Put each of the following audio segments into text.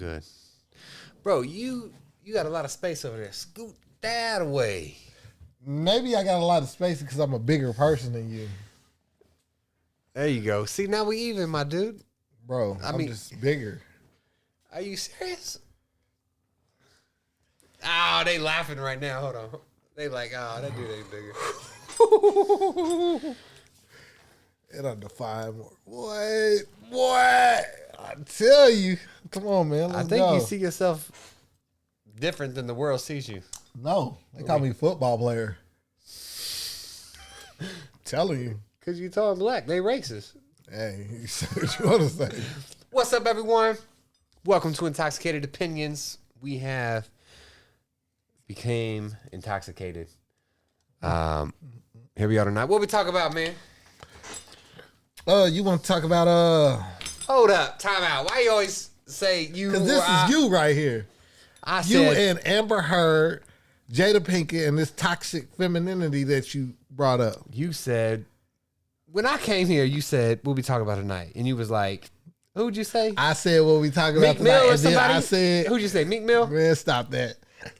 good. Bro, you got a lot of space over there. Scoot that away. Maybe I got a lot of space because I'm a bigger person than you. There you go. See, now we even, my dude. Bro, I'm just bigger. Are you serious? Oh, they laughing right now. Hold on. They like, oh, that dude ain't bigger. It don't define more. What? I tell you. Come on, man. Let's go. You see yourself different than the world sees you. No, they call me football player. Telling you. Because you tall and black. They racist. Hey, you say what you want to say. What's up, everyone? Welcome to Intoxicated Opinions. We have became intoxicated. Here we are tonight. What we talk about, man? You want to talk about Hold up, time out. Why you always say you? Because this is you right here. You and Amber Heard, Jada Pinkett, and this toxic femininity that you brought up. You said when I came here, you said we'll be talking about tonight, and you was like, "Who'd you say?" I said what we talking Meek about Mill tonight. or And then somebody? I said, "Who'd you say?" Meek Mill. Man, stop that.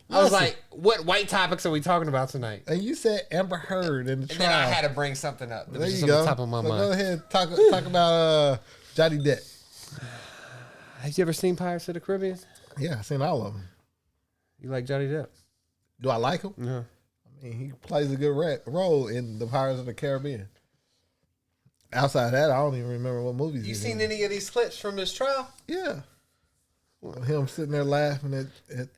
I was like, "What white topics are we talking about tonight?" And you said Amber Heard and the trial. And then I had to bring something up. That There was you just go. on the top of my mind. Go ahead, talk about Johnny Depp. Have you ever seen Pirates of the Caribbean? Yeah, I seen all of them. You like Johnny Depp? Do I like him? Yeah. I mean, he plays a good role in the Pirates of the Caribbean. Outside of that, I don't even remember what movies. You seen any of these clips from this trial? Yeah. Him sitting there laughing at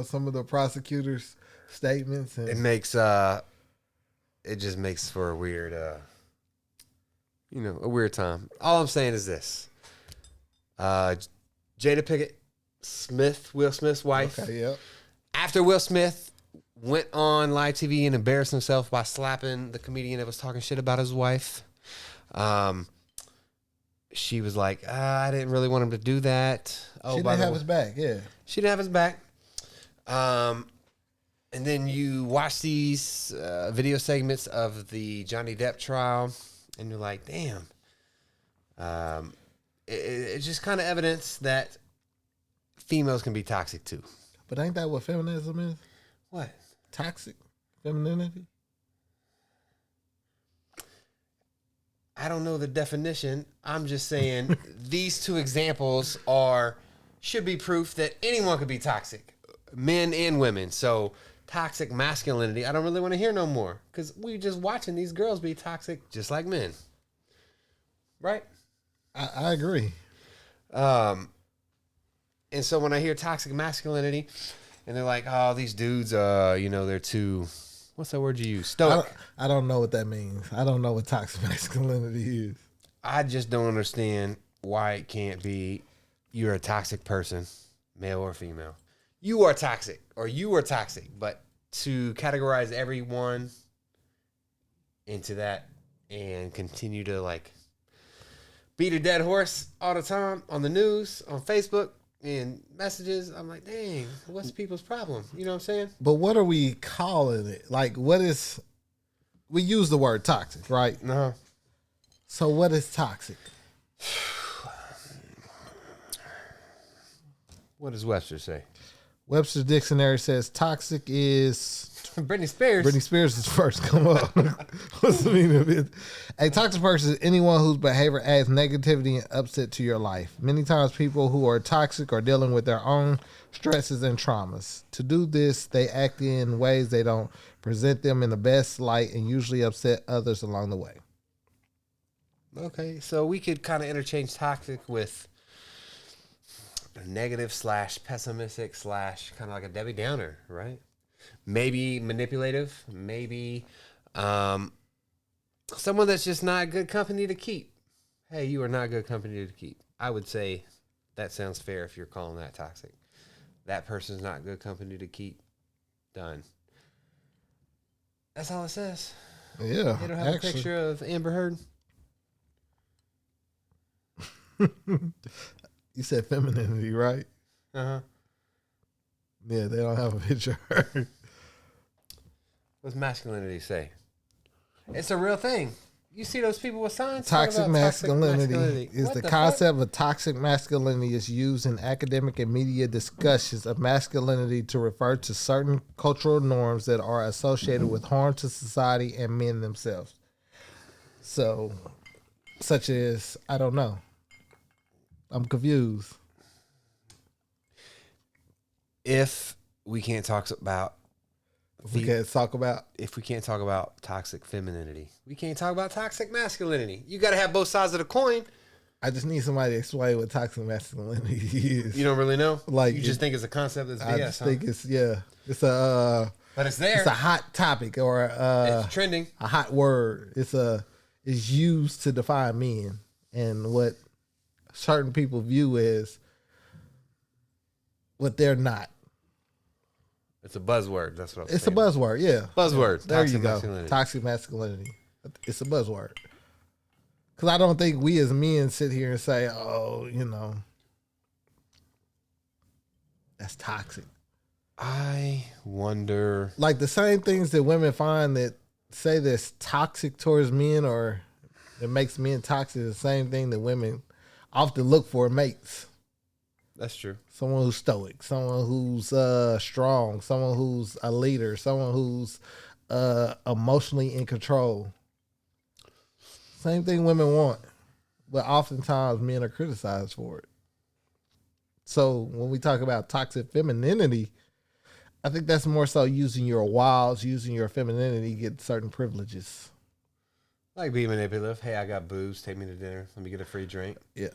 some of the prosecutors' statements. And It makes it just makes for a weird a weird time. All I'm saying is this. Jada Pinkett Smith, Will Smith's wife. Okay, yep. After Will Smith went on live TV and embarrassed himself by slapping the comedian that was talking shit about his wife, she was like, I didn't really want him to do that. She didn't have his back, yeah. She didn't have his back. And then you watch these video segments of the Johnny Depp trial, and you're like, damn. It's just kind of evidence that females can be toxic too. But ain't that what feminism is? What? Toxic femininity? I don't know the definition. I'm just saying these two examples should be proof that anyone could be toxic, men and women. So toxic masculinity, I don't really want to hear no more because we just watching these girls be toxic just like men, right? I agree. And so when I hear toxic masculinity, and they're like, "Oh, these dudes, they're too." What's that word you use? Stoic. I don't know what that means. I don't know what toxic masculinity is. I just don't understand why it can't be you're a toxic person, male or female. You are toxic, or you are toxic, but to categorize everyone into that and continue to like beat a dead horse all the time on the news, on Facebook, and messages, I'm like, dang, what's people's problem? You know what I'm saying? But what are we calling it? Like, what is... We use the word toxic, right? No. So what is toxic? What does Webster say? Webster's dictionary says toxic is... Britney Spears. Britney Spears is first come up. What's the meaning of it? A toxic person is anyone whose behavior adds negativity and upset to your life. Many times people who are toxic are dealing with their own stresses and traumas. To do this, they act in ways they don't present them in the best light and usually upset others along the way. Okay, so we could kind of interchange toxic with negative / pessimistic / kind of like a Debbie Downer, right? Maybe manipulative, maybe someone that's just not good company to keep. Hey, you are not good company to keep. I would say that sounds fair if you're calling that toxic. That person's not good company to keep. Done. That's all it says. Yeah, They don't have a picture of Amber Heard. You said femininity, right? Uh-huh. Yeah, they don't have a picture of her. What's masculinity say? It's a real thing. You see those people with signs? Toxic talking about masculinity is What the fuck? concept of toxic masculinity is used in academic and media discussions of masculinity to refer to certain cultural norms that are associated with harm to society and men themselves. So, such as, I don't know. I'm confused. If we can't talk about We can't talk about. if we can't talk about toxic femininity, we can't talk about toxic masculinity. You got to have both sides of the coin. I just need somebody to explain what toxic masculinity is. You don't really know. Like, you just think it's a concept that's BS. I just think it's but it's there. It's a hot topic or it's trending. a hot word. It's used to define men and what certain people view as what they're not. It's a buzzword. That's what I'm saying. It's a buzzword, yeah. Buzzword. There Toxic you go. masculinity. Toxic masculinity. It's a buzzword. Because I don't think we as men sit here and say, oh, that's toxic. I wonder. Like the same things that women find that say that's toxic towards men or that makes men toxic is the same thing that women often look for mates. That's true. Someone who's stoic, someone who's strong, someone who's a leader, someone who's emotionally in control. Same thing women want, but oftentimes men are criticized for it. So when we talk about toxic femininity, I think that's more so using your wiles, using your femininity to get certain privileges. Like being manipulative. Hey, I got boobs. Take me to dinner. Let me get a free drink. Yeah.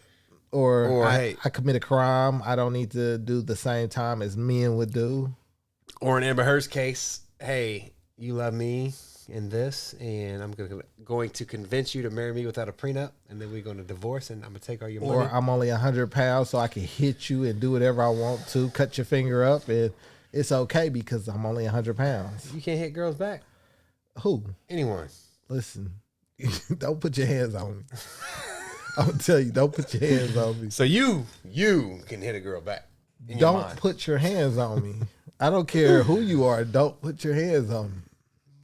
Or hey, I commit a crime. I don't need to do the same time as men would do. Or in Amber Heard's case, hey, you love me in this, and I'm going to convince you to marry me without a prenup, and then we're going to divorce, and I'm going to take all your money. Or I'm only 100 pounds, so I can hit you and do whatever I want to, cut your finger up, and it's okay because I'm only 100 pounds. You can't hit girls back. Who? Anyone. Listen, don't put your hands on me. I'm gonna tell you, don't put your hands on me. So you can hit a girl back. Don't put your hands on me. I don't care who you are. Don't put your hands on me.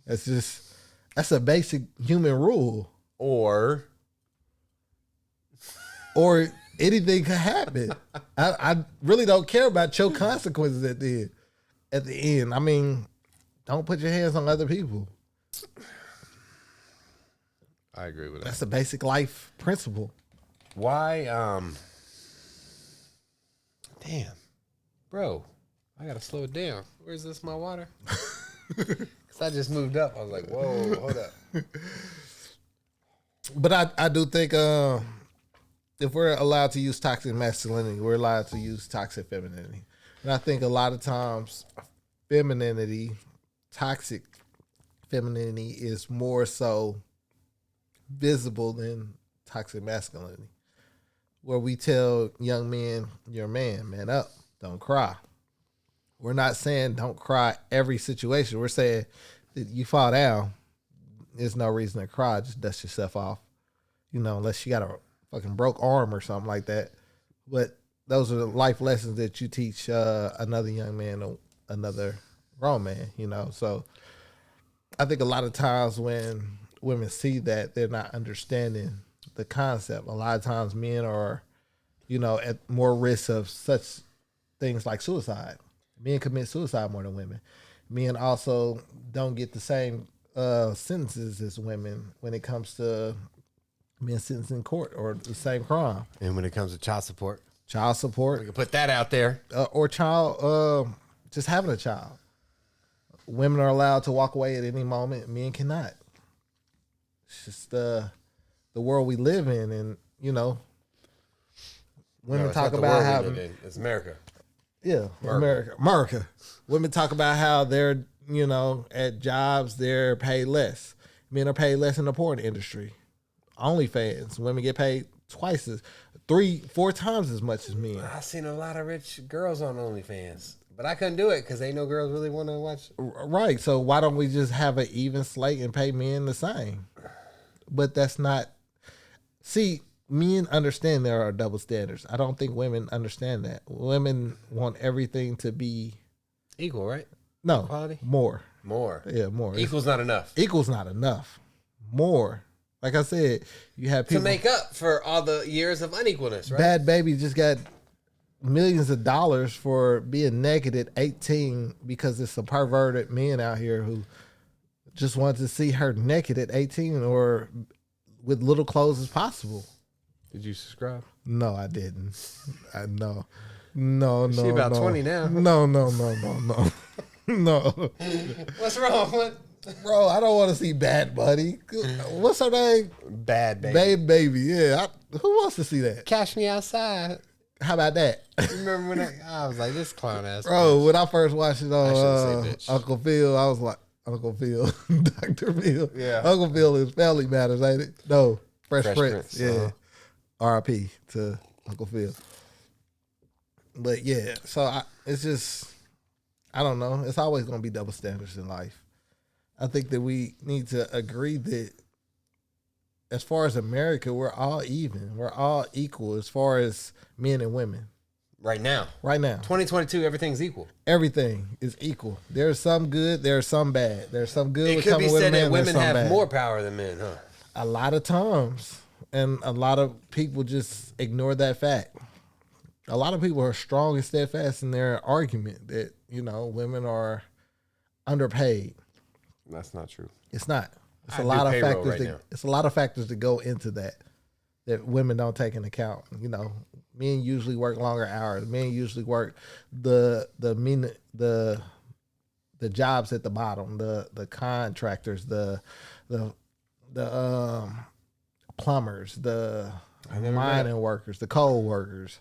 That's a basic human rule. Or anything could happen. I really don't care about your consequences at the end. I mean, don't put your hands on other people. I agree with that. That's a basic life principle. Why? Damn, bro, I gotta slow it down. Where's this? My water? Because I just moved up. I was like, whoa, hold up. But I do think if we're allowed to use toxic masculinity, we're allowed to use toxic femininity. And I think a lot of times toxic femininity is more so visible than toxic masculinity, where we tell young men, you're a man up, don't cry. We're not saying don't cry every situation. We're saying that you fall down, there's no reason to cry, just dust yourself off, unless you got a fucking broke arm or something like that. But those are the life lessons that you teach another young man or another grown man, So I think a lot of times when women see that, they're not understanding the concept. A lot of times men are, at more risk of such things like suicide. Men commit suicide more than women. Men also don't get the same sentences as women when it comes to being sentenced in court or the same crime. And when it comes to child support, we can put that out there. Or just having a child. Women are allowed to walk away at any moment. Men cannot. It's just the world we live in, and women talk about how it's America. Yeah, America. Women talk about how they're at jobs they're paid less. Men are paid less in the porn industry. OnlyFans, women get paid twice 3-4 times as much as men. I've seen a lot of rich girls on OnlyFans, but I couldn't do it because ain't no girls really want to watch. Right. So why don't we just have an even slate and pay men the same? But that's not. See, men understand there are double standards. I don't think women understand that. Women want everything to be equal, right? No, equality. More. More. Yeah, more. Equal's not enough. Equal's not enough. More. Like I said, you have people to make up for all the years of unequalness, right? Bad Baby just got millions of dollars for being naked at 18 because there's some perverted men out here who just want to see her naked at 18 or with little clothes as possible. Did you subscribe? No, I didn't. I know. No. She about 20 now. No. No. What's wrong? What? Bro, I don't want to see Bad Buddy. What's her name? Bad Baby. Bad Baby, yeah. Who wants to see that? Catch me outside. How about that? You remember when I was like, this clown ass. Bro, when I first watched it I on shouldn't say bitch. Uncle Phil, I was like, Uncle Phil, Dr. Phil. Yeah. Uncle Phil is Family Matters, ain't it? No, Fresh Prince. Prince, Yeah. R.I.P. to Uncle Phil. But yeah, so it's just, I don't know. It's always going to be double standards in life. I think that we need to agree that as far as America, we're all even. We're all equal as far as men and women. Right now. 2022, everything's equal. Everything is equal. There's some good, there's some bad. There's some good. It could be said that women have bad. more power than men, huh? A lot of times. And a lot of people just ignore that fact. A lot of people are strong and steadfast in their argument that, women are underpaid. That's not true. It's not. It's I a lot do of payroll factors. right now. It's a lot of factors that go into that women don't take into account. Men usually work longer hours. Men usually work the jobs at the bottom, the contractors, the plumbers, the mining workers, the coal workers.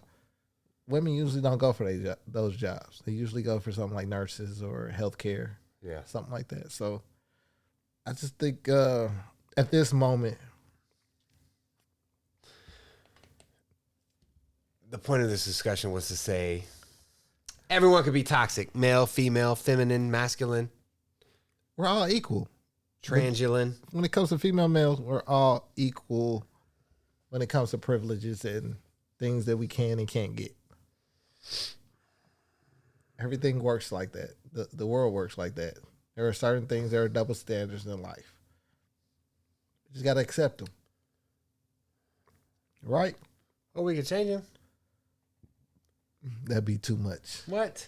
Women usually don't go for those jobs. They usually go for something like nurses or healthcare, something like that. So I just think at this moment, the point of this discussion was to say everyone could be toxic: male, female, feminine, masculine, we're all equal. Transulant. When it comes to female males, we're all equal when it comes to privileges and things that we can and can't get. Everything works like that. The world works like that. There are certain things, there are double standards in life. You just got to accept them. Right? Oh, we can change them. That'd be too much. What?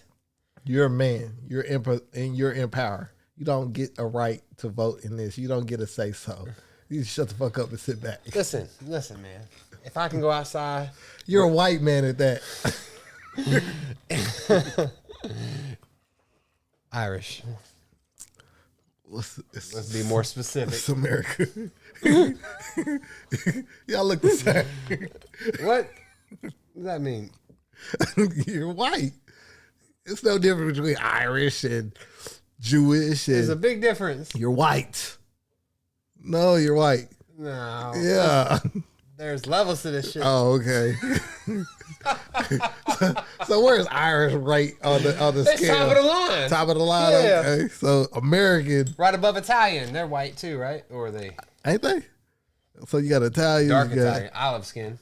You're a man. You're in power. You don't get a right to vote in this. You don't get a say so. You just shut the fuck up and sit back. Listen, man. If I can go outside, you're a white man at that. Irish. Let's be more specific. It's America. Y'all look the same. What does that mean? You're white. It's no difference between Irish and Jewish. There's a big difference. You're white. No, you're white. No. Yeah. There's levels to this shit. Oh, okay. so where's Irish right on the It's scale? top of the line. Top of the line. Yeah. Okay. So American. Right above Italian. They're white too, right? Or are they? Ain't they? So you got Italian. Dark Italian. Olive skin.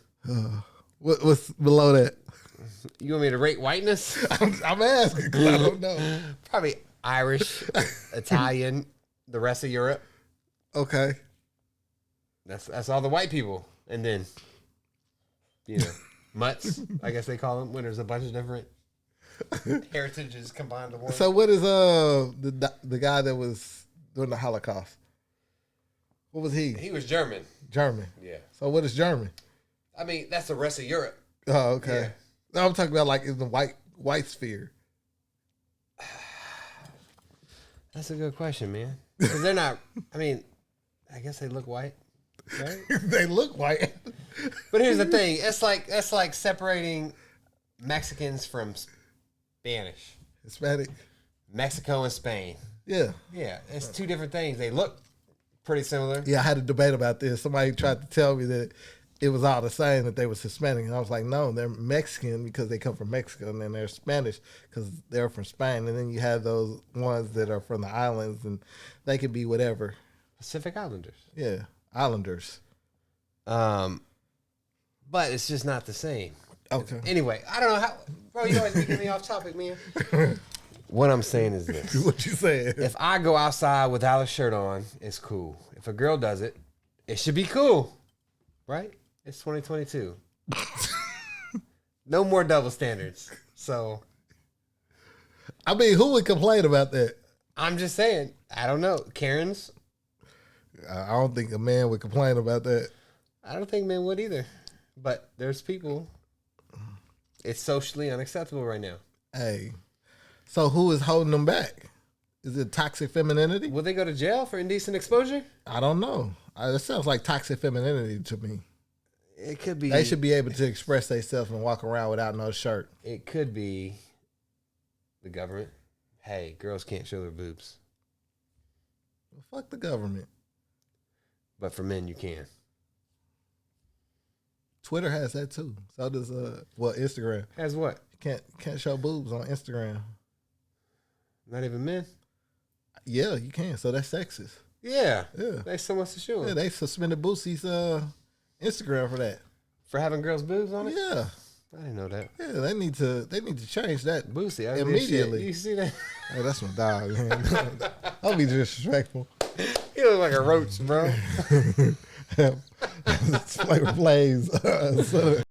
What's below that? You want me to rate whiteness? I'm asking because I don't know. Probably Irish, Italian, the rest of Europe. Okay. That's all the white people. And then, mutts, I guess they call them, when there's a bunch of different heritages combined to one. So what is the guy that was during the Holocaust? What was he? He was German. German. Yeah. So what is German? I mean, that's the rest of Europe. Oh, okay. Yeah. No, I'm talking about like in the white sphere. That's a good question, man. Because they're not, I guess they look white, right? They look white. But here's the thing. That's like separating Mexicans from Spanish. Hispanic. Mexico and Spain. Yeah. Yeah, it's two different things. They look pretty similar. Yeah, I had a debate about this. Somebody tried to tell me that it was all the same, that they was Hispanic. And I was like, no, they're Mexican because they come from Mexico. And then they're Spanish because they're from Spain. And then you have those ones that are from the islands and they could be whatever. Pacific Islanders. Yeah, islanders. But it's just not the same. Okay. Anyway, I don't know how. Bro, you always getting me off topic, man. What I'm saying is this. What you saying? If I go outside without a shirt on, it's cool. If a girl does it, It should be cool, right? It's 2022. No more double standards. So, I mean, who would complain about that? I'm just saying. I don't know. Karens? I don't think a man would complain about that. I don't think men would either. But there's people. It's socially unacceptable right now. Hey, so who is holding them back? Is it toxic femininity? Will they go to jail for indecent exposure? I don't know. It sounds like toxic femininity to me. It could be. They should be able to express themselves and walk around without no shirt. It could be the government. Hey, girls can't show their boobs. Well, fuck the government. But for men, you can. Twitter has that too. So does Instagram. As what? You can't show boobs on Instagram. Not even men? Yeah, you can. So that's sexist. Yeah. Yeah. There's so much to show. Yeah, they suspended Boosie's Instagram for that. For having girls' boobs on it? Yeah. I didn't know that. Yeah, they need to change that Boosie, I immediately. You see that? Hey, that's my dog, man. I'll be disrespectful. He look like a roach, bro. Flavor Flav's.